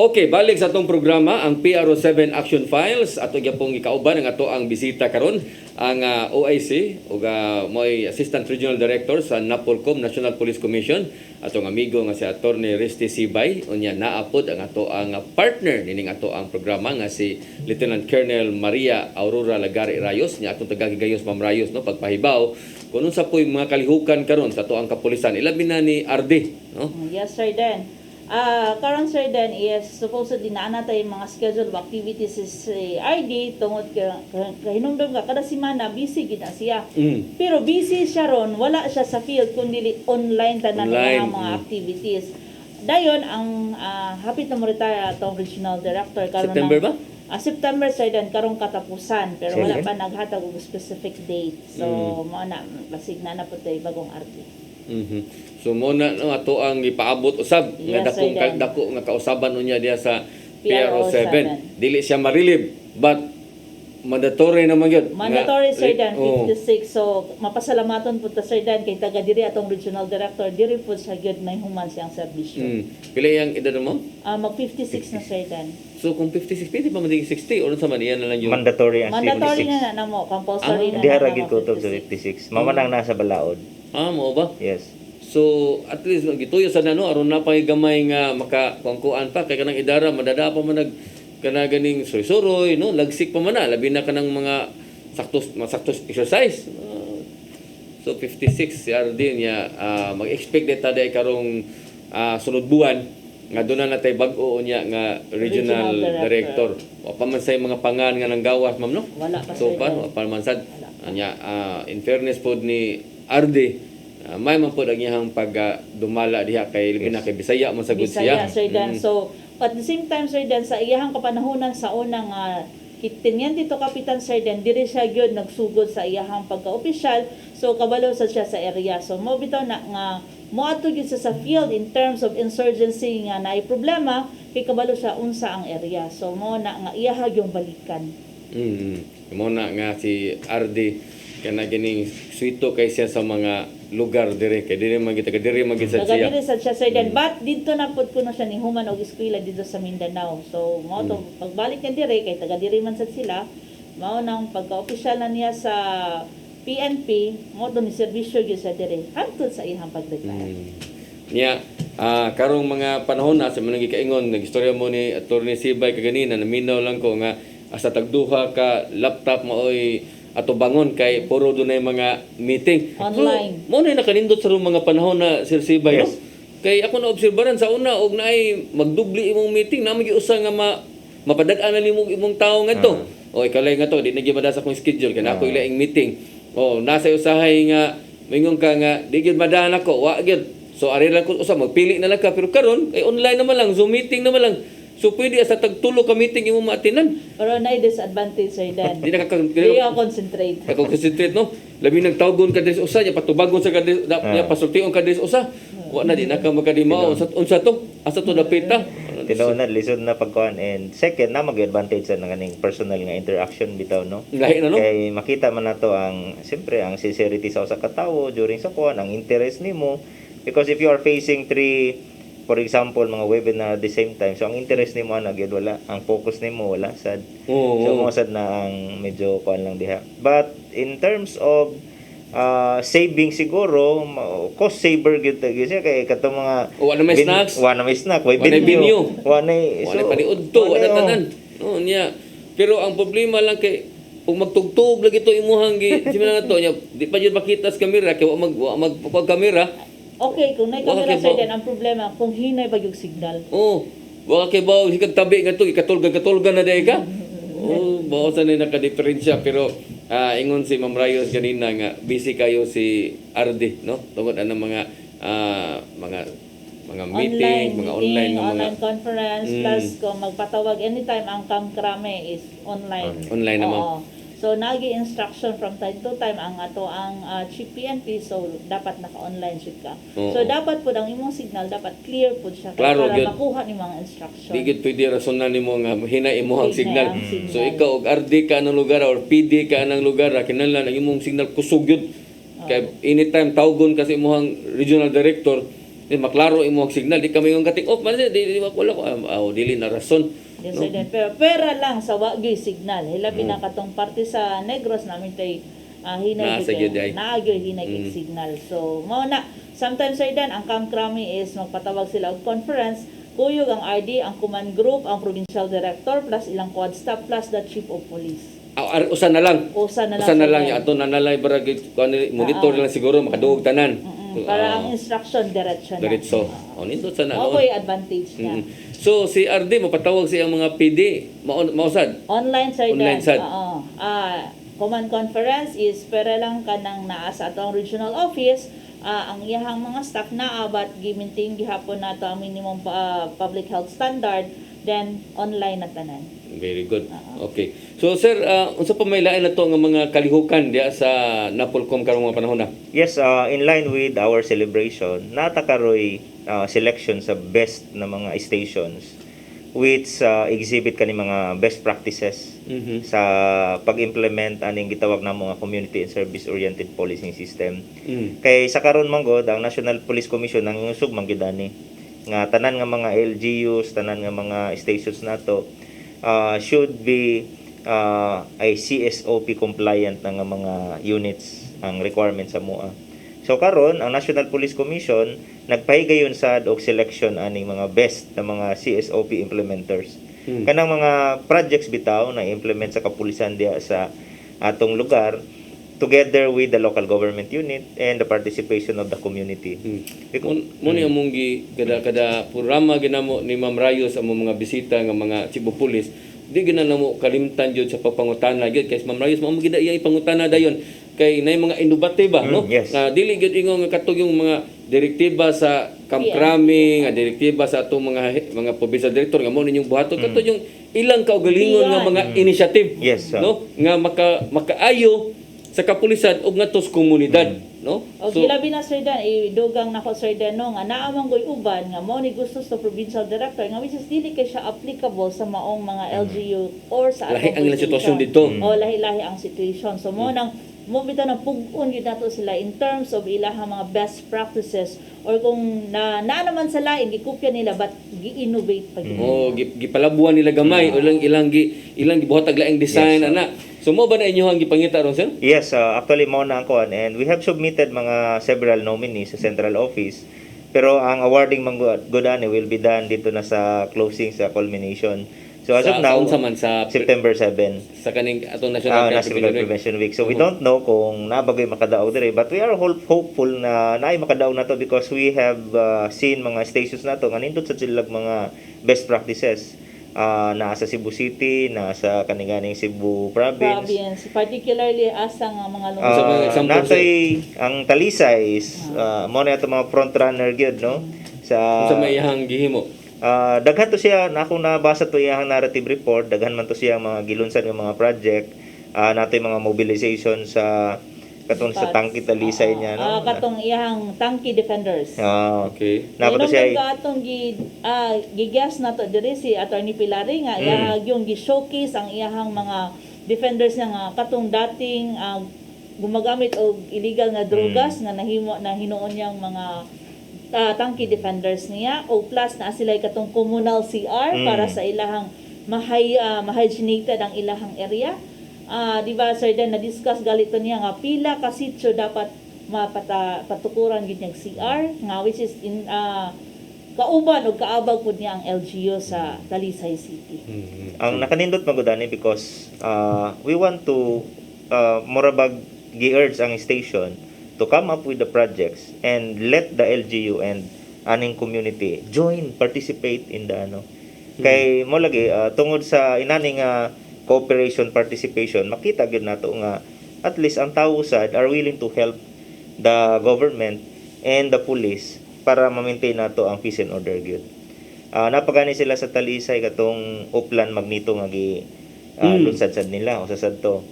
Okay, balik sa atong programa ang PRO7 Action Files. Ato gyapong ikauban ang ato ang bisita karon ang OIC ug mo'y Assistant Regional Director sa NAPOLCOM National Police Commission, atong amigo nga si Attorney Risty Sibay. Unya naapod ang ato ang partner nining ato ang programa nga si Lieutenant Colonel Maria Aurora Lagari Rayos, nya atong tagahigayos Ma'am Rayos, no, pagpahibaw kung unsa po'y mga kalihukan karon sa ato ang kapulisan. Ilabi na ni RD, no? Yes, sir, Dan. Karon sir Dan is supposedly na tayo mga scheduled activities is RD tungod kahinumdum ka kada semana busy gid na siya. Pero busy siya ron, wala siya sa field kundi online tanan ang mga activities. Dayon ang hapit na mo retire atong regional director karon September ba? September sir Dan karong katapusan pero wala pa naghatag og specific date. So mao na basig na pud tay bagong RD. So muna no ato ang ipaabot usab nga dako nga kausaban unya diya sa PRO7. Dili siya marilib but mandatory naman gyud. Mandatory sir Dan 56. So mapasalamaton pud ta sir Dan kay taga diri atong regional director diri pud sa gyud may human siyang serbisyo. Pila yang edad mo? Mag 56 na sir Dan. So kung 56 pwede pa maging 60 or sa man iyan na lang yung mandatory ang 56. Mandatory na mo, compulsory na. Diha gid ko sa 56. Mama nang nasa balaod. Mo ba? Yes. So at least gituyo sa nano aron na pay gamay nga makakuan pa kay kanang idara madada pa man nag kana ganing suroy no lagsik pa man na labi na kanang mga saktos exercise. So 56 si RD niya mag-expect data day karong sunod buwan nga doon na natay bag-o niya nga regional director. O pa man say mga pangan nga nang gawas ma'am no? Wala pa so pa man sad anya in fairness pod ni RD may man po ang iyang pag-dumala diha kay libi na kay Bisaya man sa good siya. Bisaya, Sir Dan. So, at the same time, Sir Dan, sa iyahang kapanahonan sa unang kitinyan dito Kapitan Sir Dan, diri siya gyud nagsugod sa iyahang pagka-opisyal. So, kabalo sa siya sa area. So, mo bitaw na nga moadto gyud sa field in terms of insurgency nga naay problema kay kabalo siya unsa ang area. So, mo na nga iyaha yung balikan. Mo na nga si RD kana gining suito kay siya sa mga lugar dire kay dire magita kay dire magisa siya. Dire sa siya Sir Dan, but dito na pud kuno siya ni human og eskwela dito sa Mindanao. So mao to pagbalik niya dire kay taga dire man sad sila, mao nang pagka-opisyal na niya sa PNP, mao to ni serbisyo gyud sa dire hangtod sa iyang pag-retire. Niya karong mga panahon na sa manang gikaingon nagistorya mo ni Attorney Sibay kaganina naminaw lang ko nga asa tagduha ka laptop maoy ato bangon kay puro dunay mga meeting online. So, mo na nakanindot sa mga panahon na Sir Sibay, no? Kay ako na obserbaran sa una og naay magdubli imong meeting na magiusa nga mapadag-an na nimo imong tawo ngadto. O ikalay nga to di na gimada sa akong schedule kay ako ilaing meeting. O nasa usahay nga mingon ka nga di gyud madahan ako wa gyud. So ari lang ko usa magpili na lang ka pero karon ay online naman lang Zoom meeting naman lang. So pwede asa tagtulo ka meeting imo maatinan. Pero naay disadvantage Sir Dan. Di concentrate. Ako concentrate no. Labi nagtawgon ka dis usa nya patubagon sa kadis nya pasultion ka dis usa. Wa na di na ka makadimaw unsa to? Asa to dapita? Tinuod lisod na pagkuan and second na mag-advantage sa nganing personal nga interaction bitaw no. Lahi na no. Kay makita man nato ang siyempre ang sincerity sa usa ka tawo during sa kuan ang interest nimo because if you are facing for example mga webinar at the same time so ang interest nimo ana gyud wala ang focus nimo wala sad so mo sad na ang medyo kuan lang diha but in terms of saving siguro cost saver gyud siya kay katong mga wala may snacks wala may snack wala binyo wala paniudto wala tanan niya pero ang problema lang kay kung magtugtog lagi to imuhang sila nga to nya di pa jud makita sa camera kay wa mag camera. Okay, kung nay camera Sir Dan, ang problema kung hinay ba yung signal. Wala kay bawo higag tabi nga to ikatulgan na day ka. Oh, bawas na nakadiferensya pero ingon si Ma'am Rayos ganina nga busy kayo si RD, no? Tungod ana mga meeting, mga online nga mga online conference, plus kung magpatawag anytime ang kamkrame is online. Online naman. Oo. So nagi instruction from time to time ang ato ang chief PNP, so dapat naka-online siya ka. Oo. So dapat pud ang imong signal dapat clear pud siya Klaro, para gyud. makuha ni mga instruction. Di gid pwede rasonan nimo nga hina imong Hina signal. ang signal. So ikaw og RD ka ng lugar or PD ka ng lugar, kinahanglan ang imong signal kusog gyud. Kay anytime tawgon kasi imong regional director, di maklaro imong signal, di kami yung katik off man di wala ko dili na rason. Yes, sir, then. Pero pera lang sa wagyoy signal. Hilabi na katong parte sa Negros namin tay hinay Nasa gyud ay. naagyoy hinay kay signal. So mao na sometimes sir dan ang kamkrami is magpatawag sila og conference, kuyog ang RD, ang command group, ang provincial director plus ilang quad staff plus the chief of police. Usa na lang. Usa na lang. Usa na sir, lang dan. ya ato nanalay barag monitor lang siguro makaduog tanan. Para ang instruction diretso na. Diretso. Nindot sa na. Mao ko'y advantage niya. So si RD mapatawag siya ang mga PD mausad. Online sir Online dan. sad. Oo. Command conference is pera lang kanang naa sa atong regional office. Ang iyahang mga staff naa but giminting gihapon nato ang minimum public health standard, then online na tanan. Very good. Okay. So sir, unsa pa may lain na to nga mga kalihukan diya sa Napolcom karong mga panahon na? Yes, in line with our celebration, natakaroy selection sa best na mga stations which exhibit kani mga best practices sa pag-implement aning gitawag na mga community and service oriented policing system. Kay sa karon manggod ang National Police Commission nang usog man gyud ani nga tanan nga mga LGUs, tanan nga mga stations nato should be ay CSOP compliant na nga mga units ang requirement sa MOA. So karon ang National Police Commission nagpahigayon sad og selection aning mga best na mga CSOP implementers. Kanang mga projects bitaw na implement sa kapulisan diya sa atong lugar together with the local government unit and the participation of the community. Mo ni among kada programa ginamo ni Ma'am Rayos among mga bisita nga mga Cebu Police, di ginanamo kalimtan jud sa pagpangutana gyud kay Ma'am Rayos mao gid iya ipangutana dayon kay nay mga inobatiba no yes. Dili gyud ingon nga katog yung mga direktiba sa kamkrami nga direktiba sa atong mga provincial director nga mo ninyong buhaton katog yung ilang kaugalingon nga mga initiative Yes, no nga makaayo sa kapulisan ug ngadto sa komunidad no. O gilabi na sir dan idugang nako sir dan no nga naa man goy uban nga mo ni gusto sa provincial director nga which is dili kay siya applicable sa maong mga LGU or sa lahi ang ilang police sitwasyon station. dito. O lahi-lahi ang situation. So mo nang mo bitaw na pug-on gyud nato sila in terms of ilahang mga best practices or kung na naman sa lain gikopya nila but gi-innovate pa gyud. Gipalabuhan nila gamay o ilang gibuhatag laing design Yes, ana. So mo ba na inyo ang gipangita ron sir? Yes, actually mo na ang kuan and we have submitted mga several nominees sa central office. Pero ang awarding manggudani will be done dito na sa closing sa culmination. So as of now, sa September 7. sa kaning atong National National Prevention Week. So we don't know kung nabagoy makadaog dire but we are hopeful na naay makadaog na to because we have seen mga stations nato nga nindot sa silag mga best practices. Na sa Cebu City, na sa kaniganing Cebu Province. Particularly asa nga mga natay ang Talisay is mo na ito mga front runner gyud no sa may iyang gihimo. Daghan to siya na akong nabasa to iyang narrative report, daghan man to siya mga gilunsan nga mga project, natay mga mobilization sa katong sa Tangki Talisay niya no. Katong iyang Tangki Defenders. Okay. Napato siya atong gigas nato diri si Attorney Pilari nga yung gi-showcase ang iyang mga defenders nga katong dating gumagamit og illegal nga drogas nga nahimo na hinuon niyang mga Tangki Defenders niya o plus na sila katong communal CR para sa ilahang ma-hygienited ang ilahang area. Di ba sir Dan na-discuss galito niya nga pila ka sitio dapat patukuran gid niyang CR nga which is in kauban o kaabag pud niya ang LGU sa Talisay City. Ang nakanindot magudani because we want to morabag gi-urge ang station to come up with the projects and let the LGU and aning community join, participate in the kay mo lagi tungod sa inaning cooperation, participation, makita gyud nato nga at least ang tao sad are willing to help the government and the police para ma-maintain nato ang peace and order gyud. Napagani sila sa Talisay katong Uplan Magnito nga gi lunsad-sad nila o sad to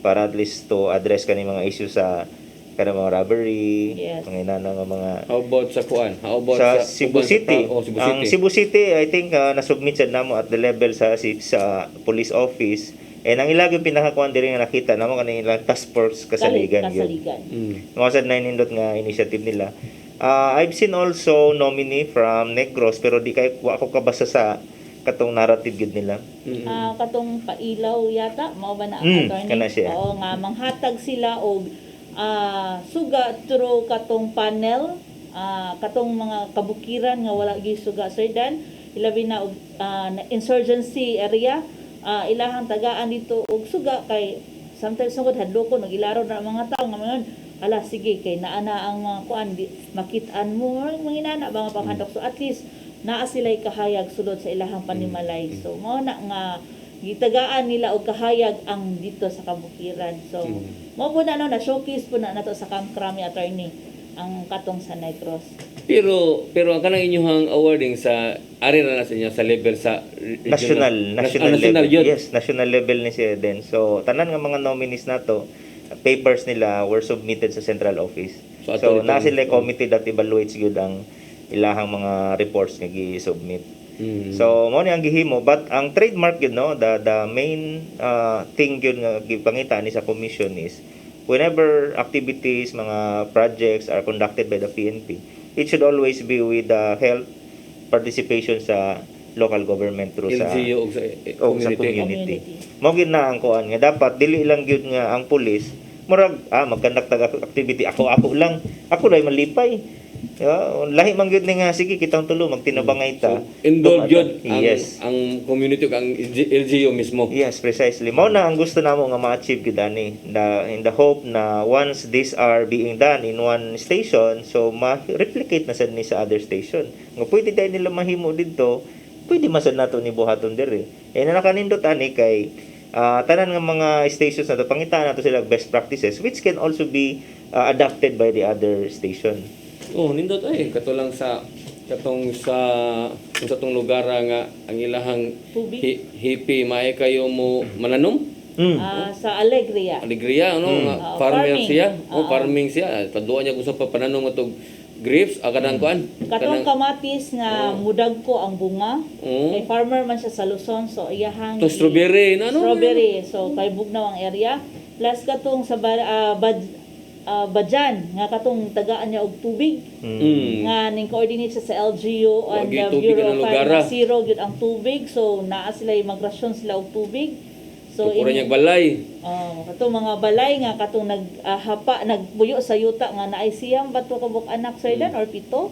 para at least to address kani mga issues sa kada mga robbery, Yes. mga inana nga mga How about sa kuan? How about sa sa Cebu uban sa City. tao? Cebu Ang City. Cebu City, I think na-submit sad namo at the level sa police office. And ang ilagong pinakakuan diri nga nakita namo kanila task force kasaligan gyud. Kasaligan. Mm. Mga sad na nindot nga initiative nila. I've seen also nominee from Negros pero di kay wa ko kabasa sa katong narrative gyud nila. Katong pailaw yata mao ba na Kana attorney? siya. Oo nga manghatag sila og suga through katong panel, katong mga kabukiran nga wala gyud suga Sir Dan, ilabi na og insurgency area, ilahang tagaan dito og suga kay sometimes sugod hadlokon og ilaro na ang mga tao nga mga ala sige kay naana ang mga kuan makit-an mo mga inana ba nga panghandok, so at least naa sila'y kahayag sulod sa ilahang panimalay. So mao na nga gitagaan nila og kahayag ang dito sa kabukiran. So mao po na na showcase po na nato sa Camp Crame attorney ang katong sa Negros. Pero ang kanang inyong awarding sa ari na sa inyo sa level sa National national level. yun. Yes, national level ni siya din. So tanan nga mga nominees nato, papers nila were submitted sa central office. So, So, ato na itong- sila committee that evaluates gyud ang ilahang mga reports nga gi-submit. Mm. So mo ni ang gihimo, but ang trademark yun, no, the main thing yun nga gipangita ni sa commission is whenever activities, mga projects are conducted by the PNP, it should always be with the help participation sa local government through sa LGU og sa sa community. community. Mo gid na ang kuan nga dapat dili lang gyud nga ang pulis murag magkandak tag activity ako lang lay malipay. Lahi man gyud ni nga sige kitang tulo magtinabangay ta. So, involved yun Yes. ang community ug ang LGU mismo. Yes, precisely. Mao na ang gusto namo nga ma-achieve gyud ani. In the hope na once these are being done in one station, so ma-replicate na sad ni sa other station. Nga pwede dai nila mahimo didto, pwede masad nato ni buhaton diri. Na nakanindot ani kay tanan nga mga stations na to pangitaan nato sila best practices which can also be adapted by the other station. Oh, nindot ay katulang sa katong sa tong lugar nga ang ilahang Tubig. hipi may kayo mo mananom. Sa Alegria. Alegria ano nga farmer farming. siya. Farming siya. Paduan niya gusto pa pananom atog grapes kanang kuan. Katong kamatis nga mudag ko ang bunga. Oo. Kay farmer man siya sa Luzon, so iyahang To strawberry na ano? strawberry. So kay bugnaw ang area. Plus katong sa Badjan nga katong tagaan niya og tubig. Nga ning coordinate siya sa LGU and Wagi the tubig Bureau ng of lugar, Fire na zero gyud ang tubig. So naa sila magrasyon sila og tubig. So Pura niya balay. katong mga balay nga katong nagbuyo sa yuta nga naay siyang bato kabuk anak sa ilan or pito.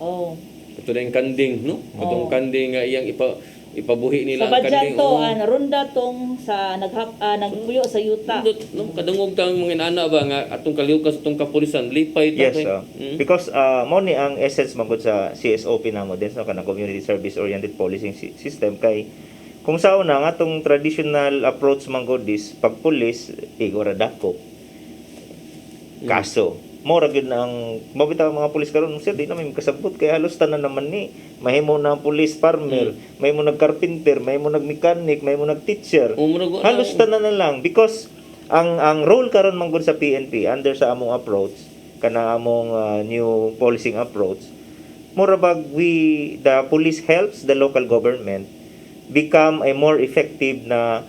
Oh. Ito na yung kanding, no? Katong kanding nga iyang ipabuhi nila Sa ang Badjan kanding. to, ronda tong sa nagbuyo sa yuta. No, kadungog tang mga inana ba nga atong kaliukas atong kapulisan lipay ta. Yes, because mo ni ang essence magud sa CSOP namo din sa kanang community service oriented policing system kay kung sa una nga atong traditional approach manggod is pag pulis igora dako. Kaso mora gyud na ang mabitaw mga pulis karon sir di na may kasabot kay halos tanan naman ni mahimo na ang pulis farmer, mahimo nag carpenter, mahimo nag mechanic, mahimo nag teacher. Halos tanan na lang because ang role karon manggod sa PNP under sa among approach kana among new policing approach mura bag the police helps the local government become a more effective na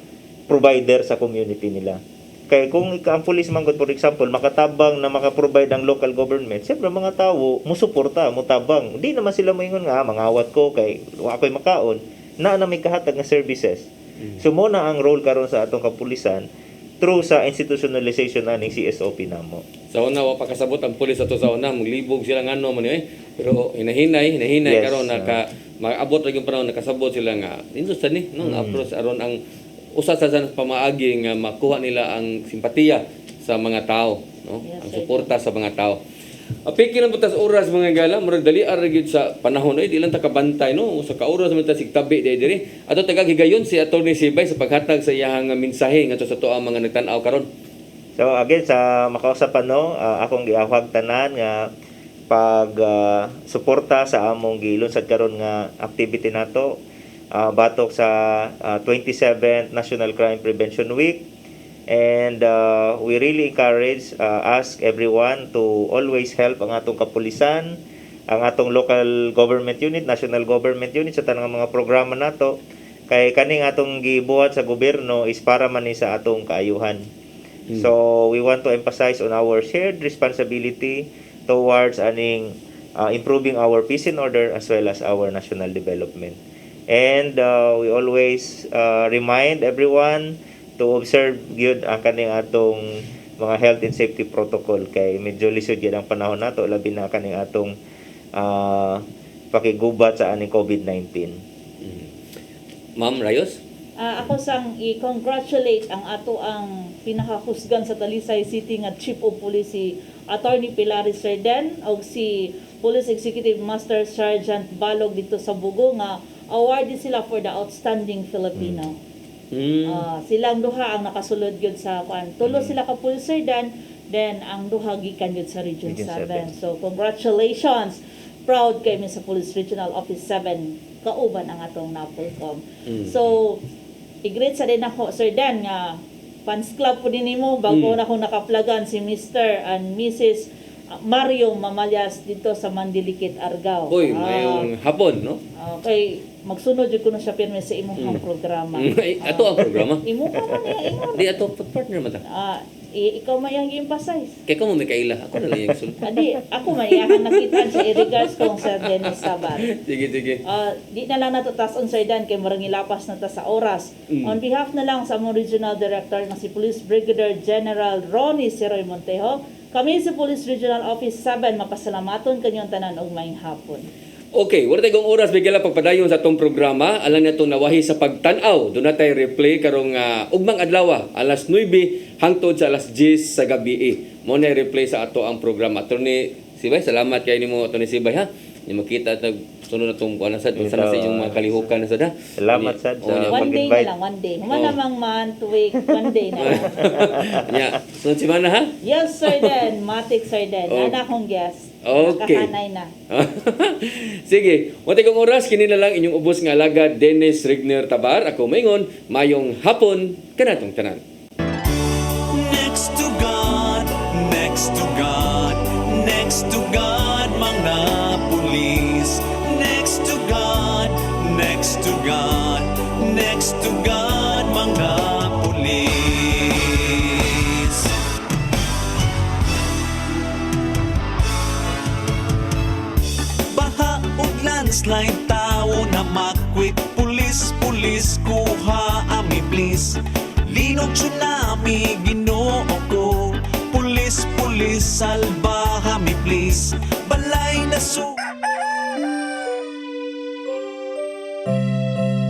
provider sa community nila. Kaya kung ang police manggod for example makatabang na maka-provide ang local government, siyempre mga tao musuporta, mutabang. Hindi naman sila moingon nga mangawat ko kay ako'y makaon na may kahatag nga services. So mo na ang role karon sa atong kapulisan through sa institutionalization aning CSOP namo. Sa una wa pa kasabot ang pulis ato sa una, maglibog sila ngano man pero hinahinay yes, karon naka maabot ra gyud panahon nakasabot sila nga industry ni no approach aron ang usa sa pamaagi nga makuha nila ang simpatiya sa mga tao, no? Yes, ang suporta sa mga tao. Apiki lang butas oras mga gala, murag dali ara gyud sa panahon ay di lang ta kabantay no, sa kaoras man ta sigtabi diri. Ato tagagigayon si Attorney Sibay sa paghatag sa iyang mensahe ngadto sa tuang mga nagtan-aw karon. So again sa makausapan no, akong giawhag tanan nga pag suporta sa among gilunsad karon nga activity nato batok sa 27th National Crime Prevention Week. And we really encourage, ask everyone to always help ang atong kapulisan, ang atong local government unit, national government unit sa tanang mga programa nato. Kay kaning atong gibuhat sa gobyerno is para man ni sa atong kaayuhan. So we want to emphasize on our shared responsibility towards improving our peace and order as well as our national development. And we always remind everyone to observe gyud ang kaning atong mga health and safety protocol kay medyo lisod gyud ang panahon nato labi na kaning atong pakigubat sa aning COVID-19. Ma'am Rayos? Ako sang i-congratulate ang ato ang pinakahusgan sa Talisay City nga Chief of Police si Attorney Pilaris Reden o si Police Executive Master Sergeant Balog dito sa Bugo nga awarded sila for the outstanding Filipino. Silang duha ang nakasulod gyud sa kuan. Tulo sila ka police sergeant, then ang duha gikan gyud sa Region 7. So congratulations. Proud kami sa Police Regional Office 7 kauban ang atong NAPOLCOM. So i-greet sa din ako Sir Dan nga fans club po din nimo bago na akong nakaplagan si Mr. and Mrs. Mario Mamalyas dito sa Mandilikit, Argao. Uy, mayong hapon, no? Okay, magsunod jud kuno siya pirmi sa imong programa. Ato ang programa. Imo ka man ingon. Di ato partner man ta. Ikaw man yang gi-emphasize. Kay kamo may kaila, ako na lang yung sulod. Adi, ako man iyahan nakita sa regards kong Sir Dennis Sabat. Sige. Di na lang nato tason Sir Dan kay murang ilapas na ta sa oras. On behalf na lang sa among Regional Director nga si Police Brigadier General Ronnie Seroy Montejo, kami sa Police Regional Office 7 mapasalamaton kanyong tanan og maayong hapon. Okay, wala tayong oras bigla pagpadayon sa atong programa. Alam niya itong nawahi sa pagtanaw. Doon na tayo replay karong ugmang adlaw, alas 9 hangtod sa alas 10 sa gabi. Mo na replay sa ato ang programa. Attorney Sibay, salamat kay nimo Attorney Sibay ha. Ni makita tag sunod na itong kuan sad sa inyong mga kalihukan na sad ha. Salamat sad sa one day na lang, one day. Human namang month, week, one day na lang. Sunod si Mana ha? Yes, Sir Dan. Matik, Sir Dan. Nana akong guest. Okay. Nakahanay na. Sige, wala tayong oras. Kini na lang inyong ubos nga alagad Dennis Rigner Tabar. Ako maingon, mayong hapon kanatong tanan. Next to God, next to God, next to God, mga pulis. Next to God, next to God, next to God, mga pulis. Baha o landslide, tao na makwit. Pulis, pulis, kuha ami please. Linog tsunami, Ginoo ko. Pulis, pulis, salba kami please. Balay na